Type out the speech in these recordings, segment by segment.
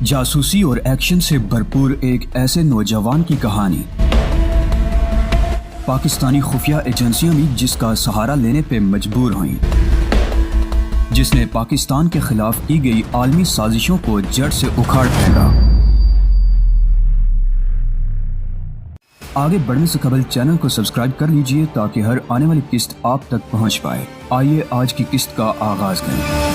جاسوسی اور ایکشن سے بھرپور ایک ایسے نوجوان کی کہانی۔ پاکستانی خفیہ ایجنسیاں بھی جس کا سہارا لینے پہ مجبور ہوئیں، جس نے پاکستان کے خلاف کی گئی عالمی سازشوں کو جڑ سے اکھاڑ پھینکا۔ آگے بڑھنے سے قبل چینل کو سبسکرائب کر لیجئے تاکہ ہر آنے والی قسط آپ تک پہنچ پائے۔ آئیے آج کی قسط کا آغاز کریں۔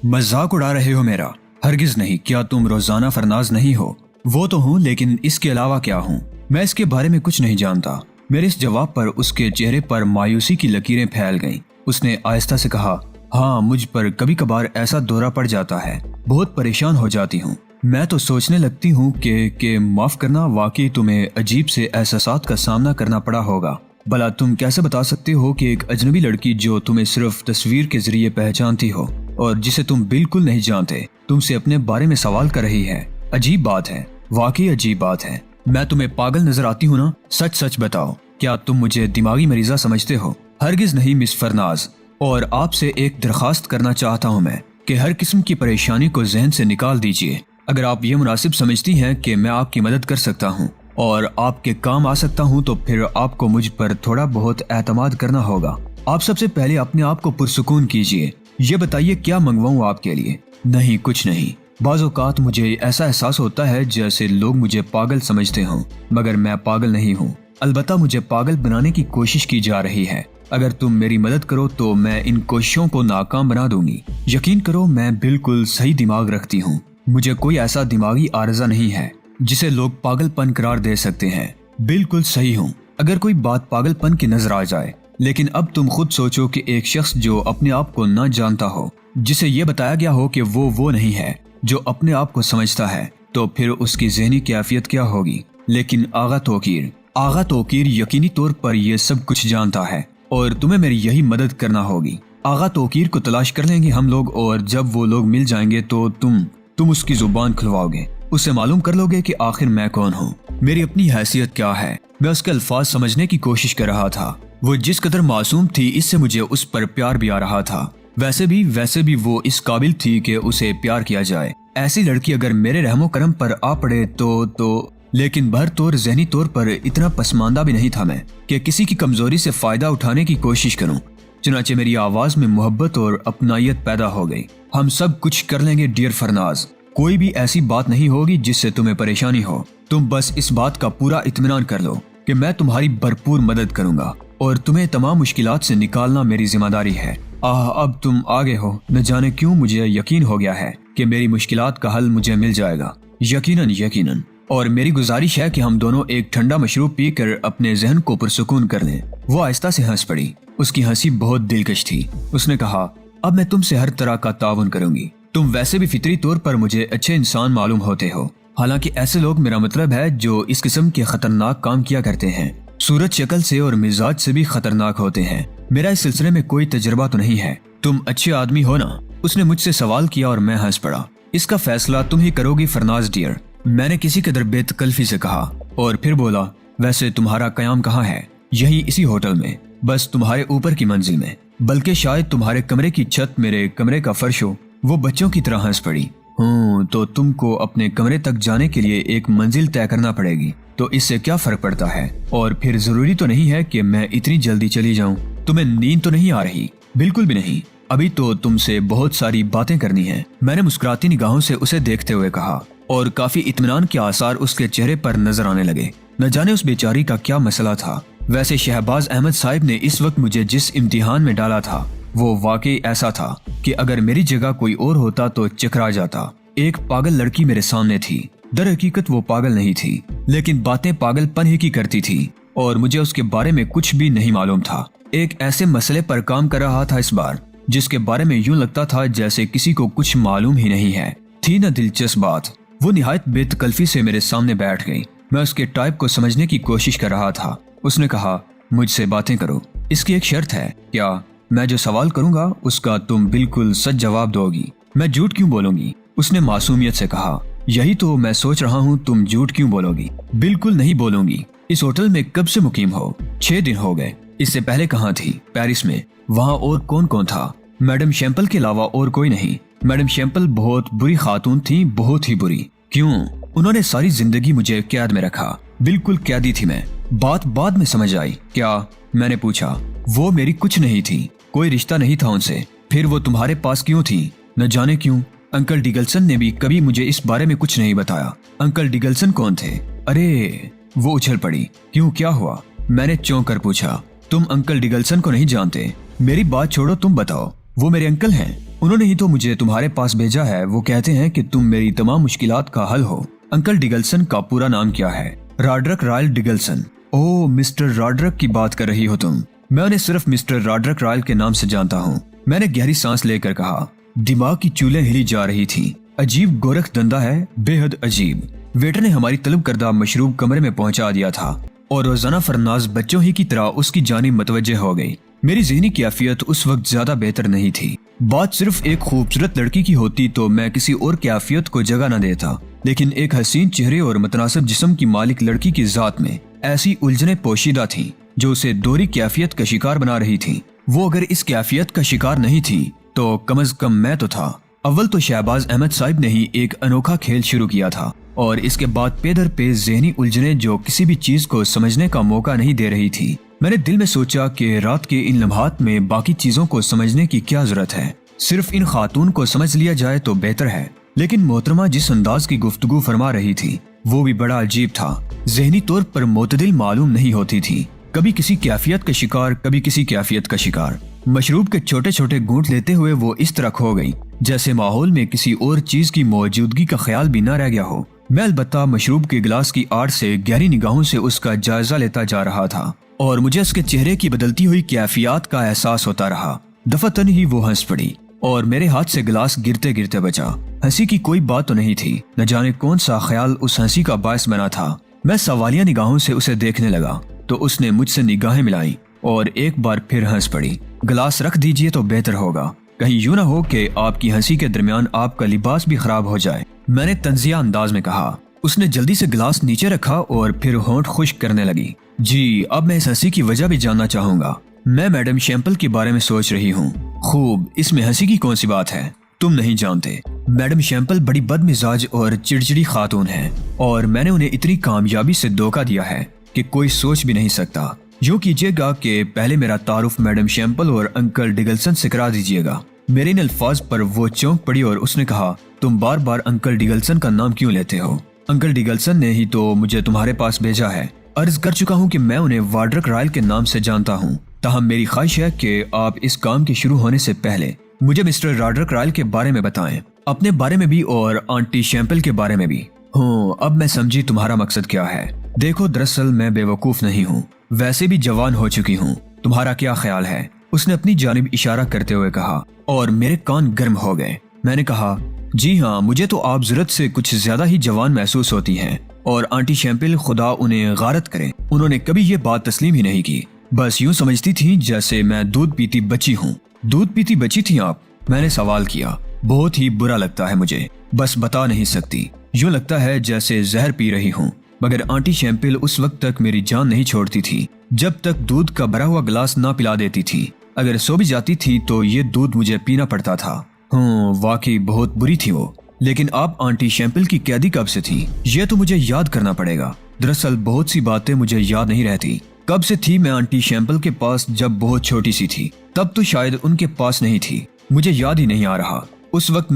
مذاق اڑا رہے ہو میرا؟ ہرگز نہیں۔ کیا تم روزانہ فرناز نہیں ہو؟ وہ تو ہوں، لیکن اس کے علاوہ کیا ہوں؟ میں اس کے بارے میں کچھ نہیں جانتا۔ میرے اس جواب پر اس کے چہرے پر مایوسی کی لکیریں پھیل گئیں۔ اس نے آہستہ سے کہا، ہاں مجھ پر کبھی کبھار ایسا دورہ پڑ جاتا ہے، بہت پریشان ہو جاتی ہوں۔ میں تو سوچنے لگتی ہوں کہ معاف کرنا، واقعی تمہیں عجیب سے احساسات کا سامنا کرنا پڑا ہوگا۔ بھلا تم کیسے بتا سکتے ہو کہ ایک اجنبی لڑکی جو تمہیں صرف تصویر کے ذریعے پہچانتی ہو اور جسے تم بالکل نہیں جانتے، تم سے اپنے بارے میں سوال کر رہی ہے؟ عجیب بات ہے، واقعی عجیب بات ہے۔ میں تمہیں پاگل نظر آتی ہوں نا؟ سچ سچ بتاؤ، کیا تم مجھے دماغی مریضہ سمجھتے ہو؟ ہرگز نہیں مس فرناز، اور آپ سے ایک درخواست کرنا چاہتا ہوں میں کہ ہر قسم کی پریشانی کو ذہن سے نکال دیجئے۔ اگر آپ یہ مناسب سمجھتی ہیں کہ میں آپ کی مدد کر سکتا ہوں اور آپ کے کام آ سکتا ہوں، تو پھر آپ کو مجھ پر تھوڑا بہت اعتماد کرنا ہوگا۔ آپ سب سے پہلے اپنے آپ کو پرسکون کیجئے۔ یہ بتائیے کیا منگواؤں آپ کے لیے؟ نہیں، کچھ نہیں۔ بعض اوقات مجھے ایسا احساس ہوتا ہے جیسے لوگ مجھے پاگل سمجھتے ہوں، مگر میں پاگل نہیں ہوں۔ البتہ مجھے پاگل بنانے کی کوشش کی جا رہی ہے۔ اگر تم میری مدد کرو تو میں ان کوششوں کو ناکام بنا دوں گی۔ یقین کرو، میں بالکل صحیح دماغ رکھتی ہوں۔ مجھے کوئی ایسا دماغی عارضہ نہیں ہے جسے لوگ پاگل پن قرار دے سکتے ہیں۔ بالکل صحیح ہوں۔ اگر کوئی بات پاگل پن کی نظر آ جائے، لیکن اب تم خود سوچو کہ ایک شخص جو اپنے آپ کو نہ جانتا ہو، جسے یہ بتایا گیا ہو کہ وہ نہیں ہے جو اپنے آپ کو سمجھتا ہے، تو پھر اس کی ذہنی کیفیت کیا ہوگی؟ لیکن آغا توقیر یقینی طور پر یہ سب کچھ جانتا ہے، اور تمہیں میری یہی مدد کرنا ہوگی۔ آغا توقیر کو تلاش کر لیں گے ہم لوگ، اور جب وہ لوگ مل جائیں گے تو تم اس کی زبان کھلواؤ گے، اسے معلوم کر لو گے کہ آخر میں کون ہوں، میری اپنی حیثیت کیا ہے۔ میں اس کے الفاظ سمجھنے کی کوشش کر رہا تھا۔ وہ جس قدر معصوم تھی، اس سے مجھے اس پر پیار بھی آ رہا تھا۔ ویسے بھی وہ اس قابل تھی کہ اسے پیار کیا جائے۔ ایسی لڑکی اگر میرے رحم و کرم پر آ پڑے تو لیکن بہرطور ذہنی طور پر اتنا پسماندہ بھی نہیں تھا میں کہ کسی کی کمزوری سے فائدہ اٹھانے کی کوشش کروں۔ چنانچہ میری آواز میں محبت اور اپنائیت پیدا ہو گئی۔ ہم سب کچھ کر لیں گے ڈیئر فرناز، کوئی بھی ایسی بات نہیں ہوگی جس سے تمہیں پریشانی ہو۔ تم بس اس بات کا پورا اطمینان کر لو کہ میں تمہاری بھرپور مدد کروں گا، اور تمہیں تمام مشکلات سے نکالنا میری ذمہ داری ہے۔ اب تم آگے ہو۔ نہ جانے کیوں مجھے یقین ہو گیا ہے کہ میری مشکلات کا حل مجھے مل جائے گا، یقیناً۔ اور میری گزارش ہے کہ ہم دونوں ایک ٹھنڈا مشروب پی کر اپنے ذہن کو پرسکون کر لیں۔ وہ آہستہ سے ہنس پڑی۔ اس کی ہنسی بہت دلکش تھی۔ اس نے کہا، اب میں تم سے ہر طرح کا تعاون کروں گی۔ تم ویسے بھی فطری طور پر مجھے اچھے انسان معلوم ہوتے ہو، حالانکہ ایسے لوگ میرا مطلب ہے جو اس قسم کے خطرناک کام کیا کرتے ہیں، صورت شکل سے اور مزاج سے بھی خطرناک ہوتے ہیں۔ میرا اس سلسلے میں کوئی تجربہ تو نہیں ہے۔ تم اچھے آدمی ہو نا؟ اس نے مجھ سے سوال کیا اور میں ہنس پڑا۔ اس کا فیصلہ تم ہی کرو گی فرناز ڈیئر، میں نے کسی قدر بے تکلفی سے کہا، اور پھر بولا، ویسے تمہارا قیام کہاں ہے؟ یہی اسی ہوٹل میں، بس تمہارے اوپر کی منزل میں، بلکہ شاید تمہارے کمرے کی چھت میرے کمرے کا فرش ہو۔ وہ بچوں کی طرح ہنس پڑی۔ تو تم کو اپنے کمرے تک جانے کے لیے ایک منزل طے کرنا پڑے گی، تو اس سے کیا فرق پڑتا ہے؟ اور پھر ضروری تو نہیں ہے کہ میں اتنی جلدی چلی جاؤں۔ تمہیں نیند تو نہیں آ رہی؟ بالکل بھی نہیں، ابھی تو تم سے بہت ساری باتیں کرنی ہیں، میں نے مسکراتی نگاہوں سے اسے دیکھتے ہوئے کہا، اور کافی اطمینان کے آثار اس کے چہرے پر نظر آنے لگے۔ نہ جانے اس بیچاری کا کیا مسئلہ تھا۔ ویسے شہباز احمد صاحب نے اس وقت مجھے جس امتحان میں ڈالا تھا، وہ واقعی ایسا تھا کہ اگر میری جگہ کوئی اور ہوتا تو چکرا جاتا۔ ایک پاگل لڑکی میرے سامنے تھی۔ در حقیقت وہ پاگل نہیں تھی، لیکن باتیں پاگل پن ہی کی کرتی تھی، اور مجھے اس کے بارے میں کچھ بھی نہیں معلوم تھا۔ ایک ایسے مسئلے پر کام کر رہا تھا اس بار، جس کے بارے میں یوں لگتا تھا جیسے کسی کو کچھ معلوم ہی نہیں ہے۔ تھی نہ دلچسپ بات۔ وہ نہایت بے تکلفی سے میرے سامنے بیٹھ گئی۔ میں اس کے ٹائپ کو سمجھنے کی کوشش کر رہا تھا۔ اس نے کہا، مجھ سے باتیں کرو، اس کی ایک شرط ہے۔ کیا؟ میں جو سوال کروں گا اس کا تم بالکل سچ جواب دو گی۔ میں جھوٹ کیوں بولوں گی؟ اس نے معصومیت سے کہا۔ یہی تو میں سوچ رہا ہوں، تم جھوٹ کیوں بولو گی؟ بالکل نہیں بولوں گی۔ اس ہوٹل میں کب سے مقیم ہو؟ 6 دن ہو گئے۔ اس سے پہلے کہاں تھی؟ پیرس میں۔ وہاں اور کون کون تھا؟ میڈم شیمپل کے علاوہ اور کوئی نہیں۔ मैडम शैम्पल बहुत बुरी खातून थी, बहुत ही बुरी। क्यों? उन्होंने सारी जिंदगी मुझे कैद में रखा, बिल्कुल कैदी थी मैं। बात बाद में समझ आई। क्या? मैंने पूछा। वो मेरी कुछ नहीं थी, कोई रिश्ता नहीं था उनसे। फिर वो तुम्हारे पास क्यों थी? न जाने क्यों। अंकल डिगल्सन ने भी कभी मुझे इस बारे में कुछ नहीं बताया। अंकल डिगल्सन कौन थे? अरे, वो उछल पड़ी। क्यों, क्या हुआ? मैंने चौंक कर पूछा। तुम अंकल डिगल्सन को नहीं जानते? मेरी बात छोड़ो, तुम बताओ। वो मेरे अंकल हैं, उन्होंने ही तो मुझे तुम्हारे पास भेजा है। वो कहते हैं कि तुम मेरी तमाम मुश्किलात का हल हो। अंकल डिगल्सन का पूरा नाम क्या है? Roderick Royal Diggleson. Oh, mister Roderick की बात कर रही हो तुम। मैं उन्हें सिर्फ मिस्टर रॉड्रिक रॉयल के नाम से जानता हूँ। मैंने गहरी सांस लेकर कहा। दिमाग की चूलें हिली जा रही थी। अजीब गोरख धंधा है, बेहद अजीब। वेटर ने हमारी तलब करदा मशरूब कमरे में पहुंचा दिया था और रोजाना फरनाज बच्चों ही की तरह उसकी जानिब मुतवज्जे हो गई। मेरी ज़हनी कैफियत उस वक्त ज्यादा बेहतर नहीं थी। बात सिर्फ एक खूबसूरत लड़की की होती तो मैं किसी और कैफियत को जगह न देता, लेकिन एक हसीन चेहरे और मुतनासिब जिस्म की मालिक लड़की की जात में ऐसी उलझने पोशीदा थी जो उसे दोहरी कैफियत का शिकार बना रही थी। वो अगर इस कैफियत का शिकार नहीं थी तो कम से कम मैं तो था। अव्वल तो शहबाज अहमद साहिब ने ही एक अनोखा खेल शुरू किया था और इसके बाद पे दर पे ज़हनी उलझने जो किसी भी चीज को समझने का मौका नहीं दे रही थी। मैंने दिल में सोचा कि रात के इन लम्हात में बाकी चीजों को समझने की क्या जरूरत है, सिर्फ इन खातून को समझ लिया जाए तो बेहतर है। लेकिन मोहतरमा जिस अंदाज की गुफ्तगू फरमा रही थी वो भी बड़ा अजीब था। ज़हनी तौर पर मोतदिल मालूम नहीं होती थी, कभी किसी कैफियत का शिकार, कभी किसी कैफियत का शिकार। मशरूब के छोटे छोटे घूंट लेते हुए वो इस तरह खो गई जैसे माहौल में किसी और चीज की मौजूदगी का ख्याल भी न रह गया हो। मैं अलबत्ता मशरूब के गिलास की आड़ से गहरी निगाहों से उसका जायजा लेता जा रहा था और मुझे उसके चेहरे की बदलती हुई कैफियत का एहसास होता रहा। दफतन ही वो हंस पड़ी और मेरे हाथ से गिलास गिरते गिरते बचा। हंसी की कोई बात तो नहीं थी, न जाने कौन सा ख्याल उस हंसी का बायस बना था। मैं सवालिया निगाहों से उसे देखने लगा तो उसने मुझसे निगाहें मिलाई और एक बार फिर हंस पड़ी। गिलास रख दीजिए तो बेहतर होगा, कहीं यूं ना हो कि आपकी हंसी के दरमियान आपका लिबास भी खराब हो जाए, मैंने तंजिया अंदाज में कहा। उसने जल्दी से गिलास नीचे रखा और फिर होंठ खुश्क करने लगी। जी, अब मैं इस हंसी की वजह भी जानना चाहूंगा। मैं मैडम शैम्पल के बारे में सोच रही हूँ। खूब, इसमें हंसी की कौन सी बात है? तुम नहीं जानते, मैडम शैम्पल बड़ी बदमिजाज और चिड़चिड़ी खातून है और मैंने उन्हें इतनी कामयाबी से धोखा दिया है कि कोई सोच भी नहीं सकता। यूँ कीजिएगा कि पहले मेरा तारुफ मैडम शैम्पल और अंकल डिगल्सन से करा दीजिएगा। मेरे इन अल्फाज पर वो चौंक पड़ी और उसने कहा, तुम बार बार अंकल डिगल्सन का नाम क्यों लेते हो? अंकल डिगल्सन ने ही तो मुझे तुम्हारे पास भेजा है। अर्ज कर चुका हूँ कि मैं उन्हें रॉड्रिक रॉयल के नाम से जानता हूँ। ताहम मेरी ख्वाहिश है कि आप इस काम के शुरू होने से पहले मुझे मिस्टर रॉड्रिक रॉयल के बारे में बताएं, अपने बारे में भी और आंटी शैम्पल के बारे में भी। अब मैं समझी तुम्हारा मकसद क्या है। देखो, दरअसल मैं बेवकूफ नहीं हूँ, वैसे भी जवान हो चुकी हूँ। तुम्हारा क्या ख्याल है? उसने अपनी जानिब इशारा करते हुए कहा और मेरे कान गर्म हो गए। मैंने कहा, जी हाँ, मुझे तो आप जरूरत से कुछ ज्यादा ही जवान महसूस होती हैं और आंटी शैम्पल खुदा उन्हें गारत करे, उन्होंने कभी ये बात तस्लीम ही नहीं की। बस यूं समझती थी जैसे मैं दूध पीती बच्ची हूँ। दूध पीती बच्ची थी आप? मैंने सवाल किया। बहुत ही बुरा लगता है मुझे, बस बता नहीं सकती। यूं लगता है जैसे जहर पी रही हूँ। मगर आंटी शैम्पल उस वक्त तक मेरी जान नहीं छोड़ती थी जब तक दूध का भरा हुआ गिलास ना पिला देती थी। अगर सो भी जाती थी तो ये दूध मुझे पीना पड़ता था। वाकई बहुत बुरी थी वो। लेकिन आप आंटी शैम्पल की कैदी कब से थी? ये तो मुझे याद करना पड़ेगा। दरअसल बहुत सी बातें मुझे याद नहीं रहती। कब से थी मैं आंटी शैम्पल के पास? जब बहुत छोटी सी थी, तब तो शायद उनके पास नहीं थी, मुझे याद ही नहीं आ रहा। उस वक्त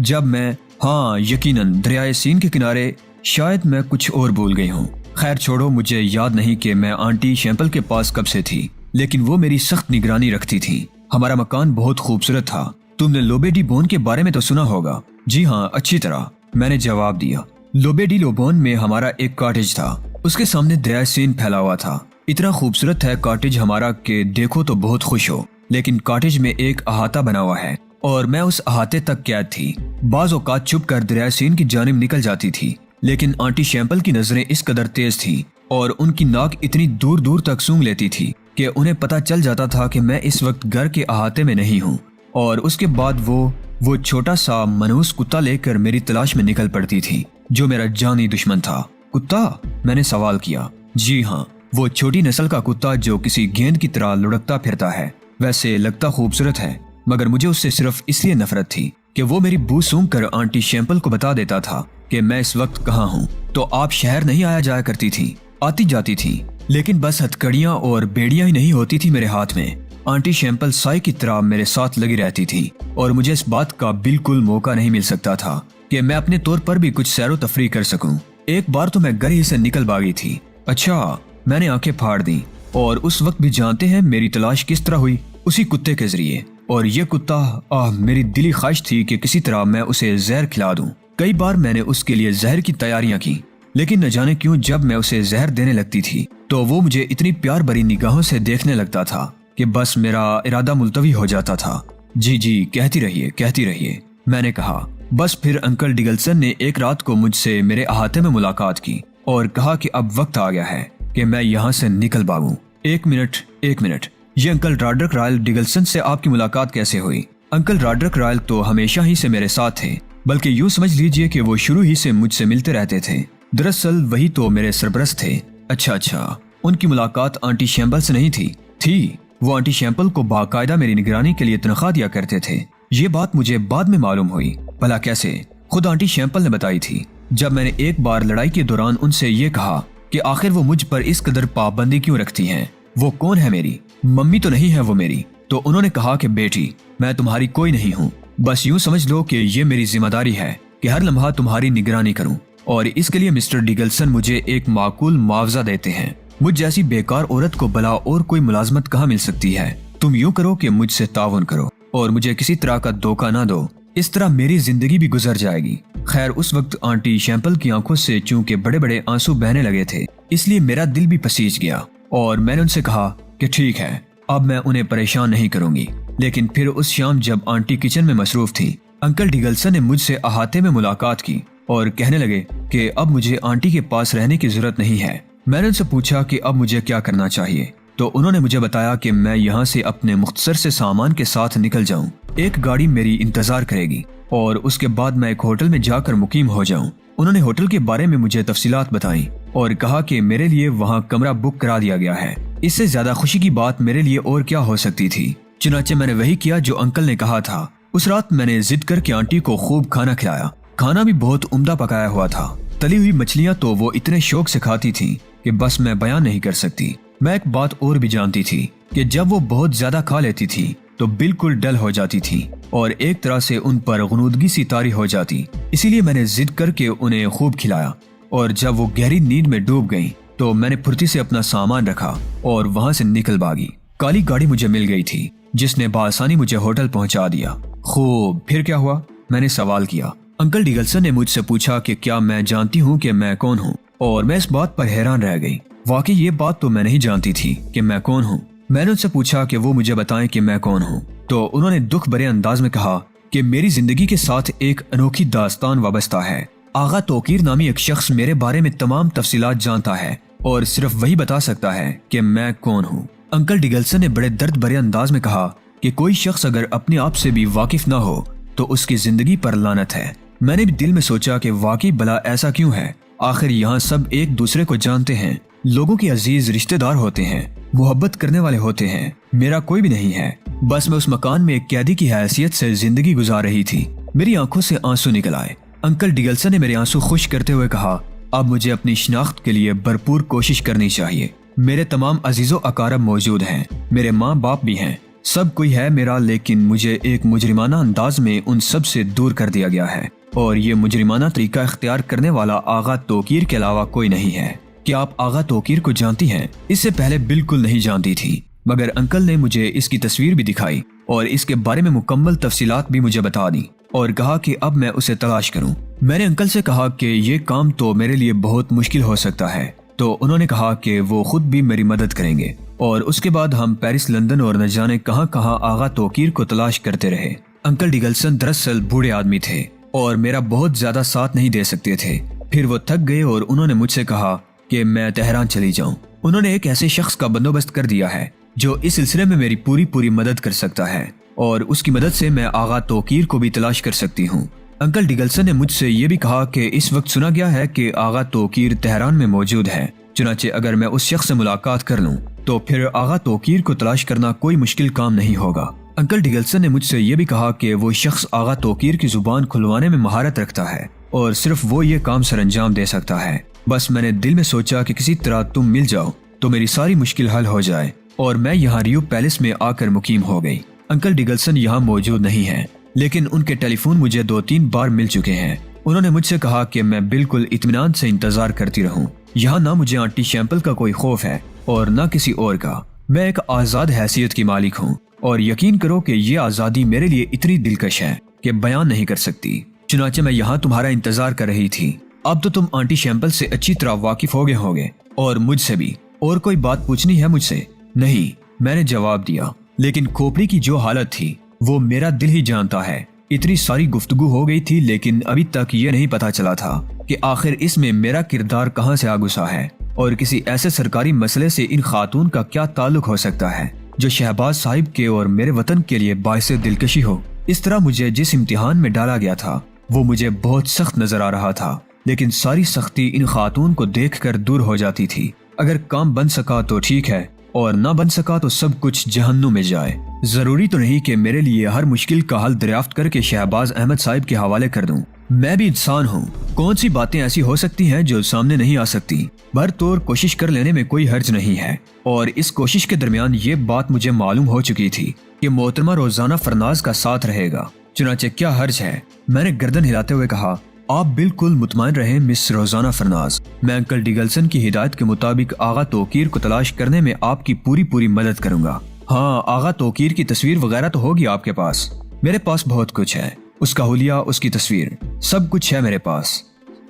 जब मैं हाँ, यकीनन दरियाए सीन के किनारे। शायद मैं कुछ और भूल गई हूँ। खैर छोड़ो, मुझे याद नहीं कि मैं आंटी शैम्पल के पास कब से थी, लेकिन वो मेरी सख्त निगरानी रखती थी। हमारा मकान बहुत खूबसूरत था। तुमने लोबेडी बोन के बारे में तो सुना होगा? जी हाँ, अच्छी तरह, मैंने जवाब दिया। लोबेडी लोबोन में हमारा एक कॉटेज था, उसके सामने दरिया सीन फैला हुआ था। इतना खूबसूरत है कॉटेज हमारा कि देखो तो बहुत खुश हो। लेकिन कॉटेज में एक अहाता बना हुआ है और मैं उस अहाते तक कैद थी। बाज औकात छुप कर दरिया सीन की जानिब निकल जाती थी, लेकिन आंटी शैम्पल की नजरें इस कदर तेज थी और उनकी नाक इतनी दूर दूर तक सूंघ लेती थी कि उन्हें पता चल जाता था कि मैं इस वक्त घर के अहाते में नहीं हूँ। और उसके बाद वो छोटा सा मनहूस कुत्ता लेकर मेरी तलाश में निकल पड़ती थी, जो मेरा जानी दुश्मन था। कुत्ता? मैंने सवाल किया। जी हाँ, वो छोटी नस्ल का कुत्ता जो किसी गेंद की तरह लुढ़कता फिरता है। वैसे लगता खूबसूरत है, मगर मुझे उससे सिर्फ इसलिए नफरत थी کہ وہ میری बू सूंघ कर आंटी शैम्पल को बता देता था कि मैं इस वक्त कहाँ हूँ। तो आप शहर नहीं आया जाया करती थी, आती जाती थी, लेकिन बस हथकड़ियाँ और बेड़ियाँ ही नहीं होती थी मेरे हाथ में। आंटी शैम्पल साई की तरह मेरे साथ लगी रहती थी और मुझे इस बात का बिल्कुल मौका नहीं मिल सकता था कि मैं अपने तौर पर भी कुछ सैरो तफरी कर सकूं। एक बार तो मैं घर ही से निकल भागी थी। अच्छा, मैंने आंखें फाड़ दी। और उस वक्त भी जानते हैं मेरी तलाश किस तरह हुई? उसी कुत्ते के जरिए। और ये कुत्ता, मेरी दिली ख्वाहिश थी कि किसी तरह मैं उसे जहर खिला दूं। कई बार मैंने उसके लिए जहर की तैयारियां की, लेकिन न जाने क्यों जब मैं उसे जहर देने लगती थी तो वो मुझे इतनी प्यार भरी निगाहों से देखने लगता था कि बस मेरा इरादा मुलतवी हो जाता था। जी जी, कहती रहिए, मैंने कहा। बस फिर अंकल डिगलसन ने एक रात को मुझसे मेरे अहाते में मुलाकात की और कहा कि अब वक्त आ गया है कि मैं यहाँ से निकल भागूं। एक मिनट, ये अंकल रॉड्रिक रॉयल डिगलसन से आपकी मुलाकात कैसे हुई? अंकल रॉड्रिक रॉयल तो हमेशा ही से मेरे साथ थे, बल्कि यूँ समझ लीजिए कि वो शुरू ही से मुझसे मिलते रहते थे। दरअसल वही तो मेरे सरपरस्त थे। अच्छा, उनकी मुलाकात आंटी शैम्पल से नहीं थी। वो आंटी शैम्पल को बाकायदा मेरी निगरानी के लिए तनख्वाह दिया करते थे। ये बात मुझे बाद में मालूम हुई। भला कैसे? खुद आंटी शैम्पल ने बताई थी। जब मैंने एक बार लड़ाई के दौरान उनसे ये कहा कि आखिर वो मुझ पर इस कदर पाबंदी क्यों रखती हैं? वो कौन है मेरी? मम्मी तो नहीं है वो मेरी। तो उन्होंने कहा कि बेटी, मैं तुम्हारी कोई नहीं हूँ, बस यूँ समझ लो कि ये मेरी जिम्मेदारी है कि हर लम्हा तुम्हारी निगरानी करूँ, और इसके लिए मिस्टर डिगलसन मुझे एक माकूल मुआवजा देते हैं। मुझ जैसी बेकार औरत को भला और कोई मुलाजमत कहाँ मिल सकती है? तुम यूँ करो कि मुझसे ताउन करो और मुझे किसी तरह का धोखा ना दो, इस तरह मेरी जिंदगी भी गुजर जाएगी। खैर, उस वक्त आंटी शैम्पल की आंखों से चूंकि बड़े बड़े आंसू बहने लगे थे, इसलिए मेरा दिल भी पसीज गया और मैंने उनसे कहा कि ठीक है, अब मैं उन्हें परेशान नहीं करूंगी। लेकिन फिर उस शाम जब आंटी किचन में मसरूफ थी, अंकल डिगलसन ने मुझसे अहाते में मुलाकात की और कहने लगे कि अब मुझे आंटी के पास रहने की जरूरत नहीं है। मैंने उनसे पूछा कि अब मुझे क्या करना चाहिए, तो उन्होंने मुझे बताया कि मैं यहाँ से अपने मुख्तसर से सामान के साथ निकल जाऊँ। एक गाड़ी मेरी इंतजार करेगी और उसके बाद मैं एक होटल में जाकर मुकीम हो जाऊँ। उन्होंने होटल के बारे में मुझे तफसीलात बताई और कहा कि मेरे लिए वहाँ कमरा बुक करा दिया गया है। इससे ज्यादा खुशी की बात मेरे लिए और क्या हो सकती थी। चुनाचे मैंने वही किया जो अंकल ने कहा था। उस रात मैंने जिद करके आंटी को खूब खाना खिलाया। खाना भी बहुत उम्दा पकाया हुआ था। तली हुई मछलियाँ तो वो इतने शौक से खाती थी कि बस मैं बयान नहीं कर सकती। मैं एक बात और भी जानती थी कि जब वो बहुत ज्यादा खा लेती थी तो बिल्कुल डल हो जाती थी और एक तरह से उन पर गुनूदगी सी तारी हो जाती। इसीलिए मैंने जिद करके उन्हें खूब खिलाया और जब वो गहरी नींद में डूब गईं, तो मैंने फुर्ती से अपना सामान रखा और वहां से निकल भागी। काली गाड़ी मुझे मिल गई थी जिसने बासानी मुझे होटल पहुंचा दिया। खूब, फिर क्या हुआ? मैंने सवाल किया। अंकल डिगलसन ने मुझसे पूछा कि क्या मैं जानती हूँ कि मैं कौन हूँ, और मैं इस बात पर हैरान रह गई। वाकई ये बात तो मैं नहीं जानती थी कि मैं कौन हूँ। मैंने उनसे पूछा कि वो मुझे बताएं कि मैं कौन हूँ, तो उन्होंने दुख भरे अंदाज में कहा कि मेरी जिंदगी के साथ एक अनोखी दास्तान वाबस्ता है। आगा तोकीर नामी एक शख्स मेरे बारे में तमाम तफसीलात जानता है और सिर्फ वही बता सकता है कि मैं कौन हूँ। अंकल डिगलसन ने बड़े दर्द भरे अंदाज में कहा कि कोई शख्स अगर अपने आप से भी वाकिफ ना हो तो उसकी जिंदगी पर लानत है। मैंने भी दिल में सोचा कि वाकई भला ऐसा क्यों है? आखिर यहाँ सब एक दूसरे को जानते हैं, लोगों के अजीज रिश्तेदार होते हैं, मोहब्बत करने वाले होते हैं। मेरा कोई भी नहीं है। बस मैं उस मकान में एक कैदी की हैसियत से जिंदगी गुजार रही थी। मेरी आंखों से आंसू निकल आए। अंकल डिगलसन ने मेरे आंसू खुश करते हुए कहा, अब मुझे अपनी शिनाख्त के लिए भरपूर कोशिश करनी चाहिए। मेरे तमाम अजीजों अकारब मौजूद हैं, मेरे माँ बाप भी हैं, सब कोई है मेरा, लेकिन मुझे एक मुजरिमाना अंदाज में उन सब से दूर कर दिया गया है और ये मुजरिमाना तरीका इख्तियार करने वाला आगा तोकीर के अलावा कोई नहीं है। क्या आप आगा तोकीर को जानती हैं? इससे पहले बिल्कुल नहीं जानती थी, मगर अंकल ने मुझे इसकी तस्वीर भी दिखाई और इसके बारे में मुकम्मल तफसीलात भी मुझे बता दी और कहा कि अब मैं उसे तलाश करूं। मैंने अंकल से कहा कि ये काम तो मेरे लिए बहुत मुश्किल हो सकता है, तो उन्होंने कहा कि वो खुद भी मेरी मदद करेंगे और उसके बाद हम पेरिस, लंदन और न जाने कहां कहां आगा तोकीर को तलाश करते रहे। अंकल डिगलसन दरअसल बूढ़े आदमी थे और मेरा बहुत ज्यादा साथ नहीं दे सकते थे। फिर वो थक गए और उन्होंने मुझसे कहा कि मैं तेहरान चली जाऊं। उन्होंने एक ऐसे शख्स का बंदोबस्त कर दिया है जो इस सिलसिले में मेरी पूरी मदद कर सकता है और उसकी मदद से मैं आगा तोकीर को भी तलाश कर सकती हूँ। अंकल डिगलसन ने मुझसे ये भी कहा कि इस वक्त सुना गया है कि आगा तोकीर तेहरान में मौजूद है, चुनाचे अगर मैं उस शख्स से मुलाकात कर लूँ तो फिर आगा तोकीर को तलाश करना कोई मुश्किल काम नहीं होगा। अंकल डिगल्सन ने मुझसे ये भी कहा कि वो शख्स आगा तोकीर की जुबान खुलवाने में महारत रखता है और सिर्फ वो ये काम सरअंजाम दे सकता है। बस मैंने दिल में सोचा कि किसी तरह तुम मिल जाओ तो मेरी सारी मुश्किल हल हो जाए और मैं यहाँ रियो पैलेस में आकर मुकीम हो गई। अंकल डिगल्सन यहाँ मौजूद नहीं है, लेकिन उनके टेलीफोन मुझे 2-3 बार मिल चुके हैं। उन्होंने मुझसे कहा कि मैं बिल्कुल इत्मीनान से इंतजार करती रहूं। यहाँ ना मुझे आंटी शैम्पल का कोई खौफ है और ना किसी और का। मैं एक आजाद हैसियत की मालिक हूँ और यकीन करो कि ये आजादी मेरे लिए इतनी दिलकश है कि बयान नहीं कर सकती। चुनाचे मैं यहाँ तुम्हारा इंतजार कर रही थी। अब तो तुम आंटी शैम्पल से अच्छी तरह वाकिफ हो गए होगे और मुझसे भी। और कोई बात पूछनी है मुझसे? नहीं, मैंने जवाब दिया। लेकिन खोपड़ी की जो हालत थी वो मेरा दिल ही जानता है। इतनी सारी गुफ्तगू हो गई थी लेकिन अभी तक ये नहीं पता चला था कि आखिर इसमें मेरा किरदार कहाँ से आ घुसा है और किसी ऐसे सरकारी मसले से इन खातून का क्या ताल्लुक हो सकता है जो शहबाज साहिब के और मेरे वतन के लिए बाइसे दिलकशी हो। इस तरह मुझे जिस इम्तिहान में डाला गया था वो मुझे बहुत सख्त नजर आ रहा था, लेकिन सारी सख्ती इन खातून को देखकर दूर हो जाती थी। अगर काम बन सका तो ठीक है और ना बन सका तो सब कुछ जहन्नुम में जाए। जरूरी तो नहीं कि मेरे लिए हर मुश्किल का हल दरियाफ्त करके शहबाज अहमद साहिब के हवाले कर दूं। मैं भी इंसान हूँ। कौन सी बातें ऐसी हो सकती हैं जो सामने नहीं आ सकती। भरतौर कोशिश कर लेने में कोई हर्ज नहीं है। और इस कोशिश के दरमियान ये बात मुझे मालूम हो चुकी थी कि मोहतरमा रोजाना फरनाज का साथ रहेगा। चुनाचे क्या हर्ज है? मैंने गर्दन हिलाते हुए कहा, आप बिल्कुल मुतमईन रहें मिस रोजाना फरनाज। मैं अंकल डिगल्सन की हिदायत के मुताबिक आगा तोकीर को तलाश करने में आपकी पूरी मदद करूंगा। हाँ, आगा तोकीर की तस्वीर वगैरह तो होगी आपके पास? मेरे पास बहुत कुछ है। उसका हुलिया, उसकी तस्वीर, सब कुछ है मेरे पास।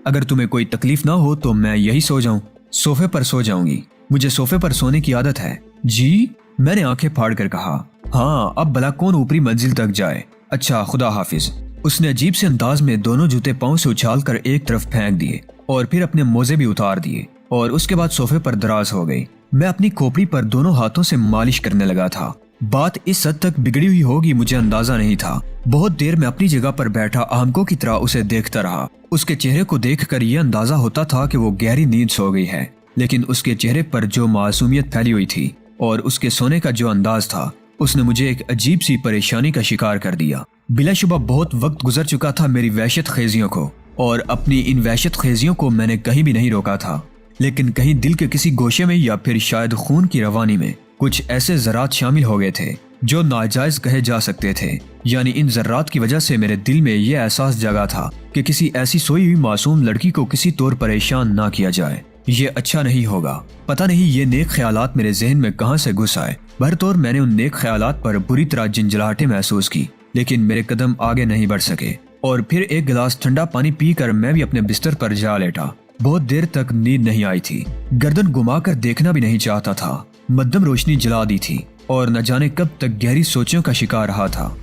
अगर तुम्हें कोई तकलीफ ना हो तो मैं यही सो जाऊं। सोफे पर सो जाऊंगी। मुझे सोफे पर सोने की आदत है। जी? मैंने आंखें फाड़ कर कहा। हाँ, अब भला कौन ऊपरी मंजिल तक जाए। अच्छा, खुदा हाफिज। उसने अजीब से अंदाज में दोनों जूते पांव से उछालकर एक तरफ फेंक दिए और फिर अपने मोजे भी उतार दिए और उसके बाद सोफे पर दराज हो गई। मैं अपनी खोपड़ी पर दोनों हाथों से मालिश करने लगा था। बात इस हद तक बिगड़ी हुई होगी मुझे अंदाजा नहीं था। बहुत देर में अपनी जगह पर बैठा अहमकों की तरह उसे देखता रहा। उसके चेहरे को देखकर यह अंदाजा होता था कि वो गहरी नींद सो गई है, लेकिन उसके चेहरे पर जो मासूमियत फैली हुई थी और उसके सोने का जो अंदाज था, उसने मुझे एक अजीब सी परेशानी का शिकार कर दिया। बिलाशुबा बहुत वक्त गुजर चुका था मेरी वहशत खेजियों को और अपनी इन वहशत खेजियों को मैंने कहीं भी नहीं रोका था, लेकिन कहीं दिल के किसी गोशे में या फिर शायद खून की रवानी में कुछ ऐसे ज़रात शामिल हो गए थे जो नाजायज कहे जा सकते थे। यानी इन ज़र्रात की वजह से मेरे दिल में यह एहसास जगा था कि किसी ऐसी सोई हुई मासूम लड़की को किसी तौर परेशान ना किया जाए। ये अच्छा नहीं होगा। पता नहीं ये नेक ख्यालात मेरे जहन में कहां से घुस आए। भरतौर मैंने उन नेक ख्यालात पर बुरी तरह झंझलाहटें महसूस की, लेकिन मेरे कदम आगे नहीं बढ़ सके और फिर एक गिलास ठंडा पानी पीकर मैं भी अपने बिस्तर पर जा लेटा। बहुत देर तक नींद नहीं आई थी। गर्दन घुमाकर देखना भी नहीं चाहता था। मध्यम रोशनी जला दी थी और न जाने कब तक गहरी सोचों का शिकार रहा था।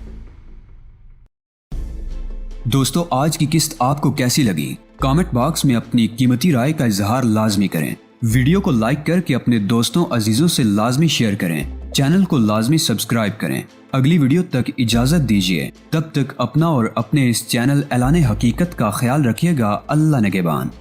दोस्तों, आज की किस्त आपको कैसी लगी? कमेंट बॉक्स में अपनी कीमती राय का इजहार लाजमी करें। वीडियो को लाइक करके अपने दोस्तों अजीजों से लाजमी शेयर करें। चैनल को लाजमी सब्सक्राइब करें। अगली वीडियो तक इजाजत दीजिए। तब तक अपना और अपने इस चैनल ऐलान हकीकत का ख्याल रखिएगा। अल्लाह निगहबान।